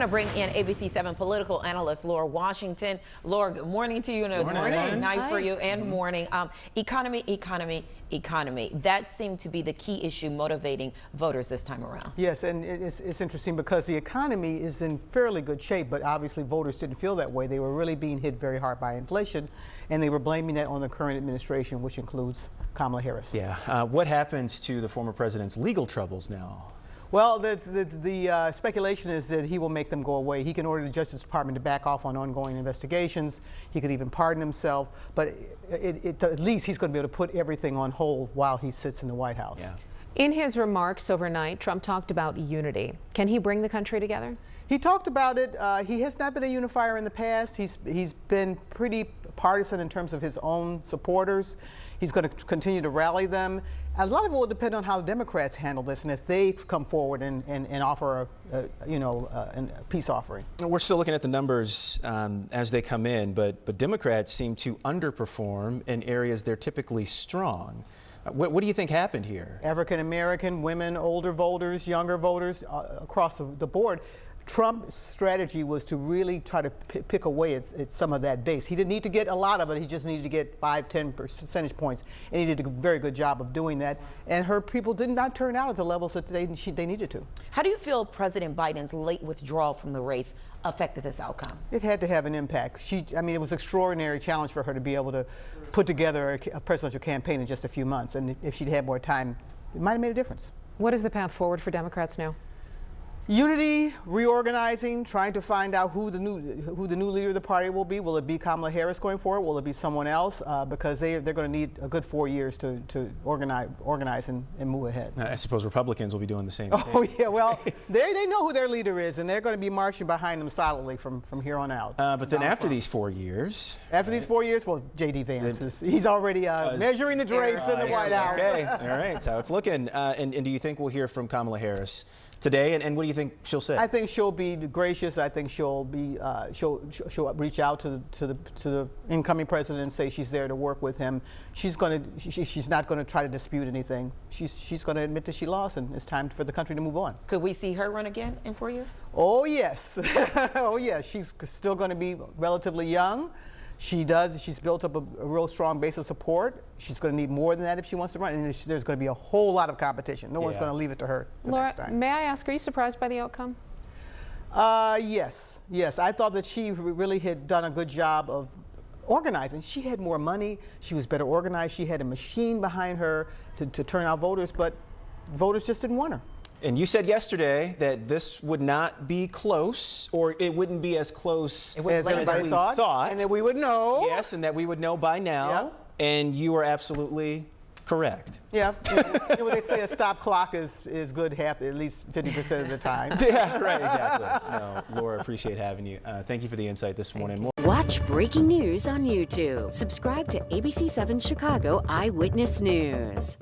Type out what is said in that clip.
I'm going to bring in ABC7 political analyst Laura Washington. Laura, good morning to you. I know it's morning, night for you, and morning. Economy. That seemed to be the key issue motivating voters this time around. Yes, and it's interesting because the economy is in fairly good shape, but obviously voters didn't feel that way. They were really being hit very hard by inflation, and they were blaming that on the current administration, which includes Kamala Harris. Yeah. What happens to the former president's legal troubles now? Well, the speculation is that he will make them go away. He can order the Justice Department to back off on ongoing investigations. He could even pardon himself. But at least he's going to be able to put everything on hold while he sits in the White House. Yeah. In his remarks overnight, Trump talked about unity. Can he bring the country together? He talked about it. He has not been a unifier in the past. He's been pretty partisan in terms of his own supporters. He's going to continue to rally them. A lot of it will depend on how the Democrats handle this and if they come forward and offer a peace offering. We're still looking at the numbers as they come in, but Democrats seem to underperform in areas they're typically strong. What do you think happened here? African American, women, older voters, younger voters, across the board. Trump's strategy was to really try to pick away at some of that base. He didn't need to get a lot of it. He just needed to get 5-10 percentage points, and he did a very good job of doing that. And her people did not turn out at the levels that they needed to. How do you feel President Biden's late withdrawal from the race affected this outcome? It had to have an impact. I mean, it was an extraordinary challenge for her to be able to put together a presidential campaign in just a few months. And if she'd had more time, it might have made a difference. What is the path forward for Democrats now? Unity, reorganizing, trying to find out who the new leader of the party will be. Will it be Kamala Harris going forward? Will it be someone else? Because they're going to need a good 4 years to organize and move ahead. I suppose Republicans will be doing the same thing. Oh yeah, well they know who their leader is, and they're going to be marching behind them solidly from here on out. But then after these 4 years, these 4 years, well, J.D. Vance he's already measuring the drapes in the White House. Okay, all right, that's how it's looking. And do you think we'll hear from Kamala Harris today, and what do you think she'll say? I think she'll be gracious. I think she'll be she'll reach out to the incoming president and say she's there to work with him. She's not going to try to dispute anything. She's going to admit that she lost, and it's time for the country to move on. Could we see her run again in 4 years? Oh yes, oh yes. She's still going to be relatively young. She's built up a real strong base of support. She's going to need more than that if she wants to run, and there's going to be a whole lot of competition. No one's going to leave it to her the Laura, next time. May I ask, are you surprised by the outcome? Yes. I thought that she really had done a good job of organizing. She had more money. She was better organized. She had a machine behind her to turn out voters, but voters just didn't want her. And you said yesterday that this would not be close, or it wouldn't be as close as everybody thought, and that we would know. Yes, and that we would know by now. Yeah. And you are absolutely correct. Yeah. When they say a stop clock is good at least 50% of the time. Yeah, right, exactly. No, Laura, appreciate having you. Thank you for the insight this morning. Watch breaking news on YouTube. Subscribe to ABC7 Chicago Eyewitness News.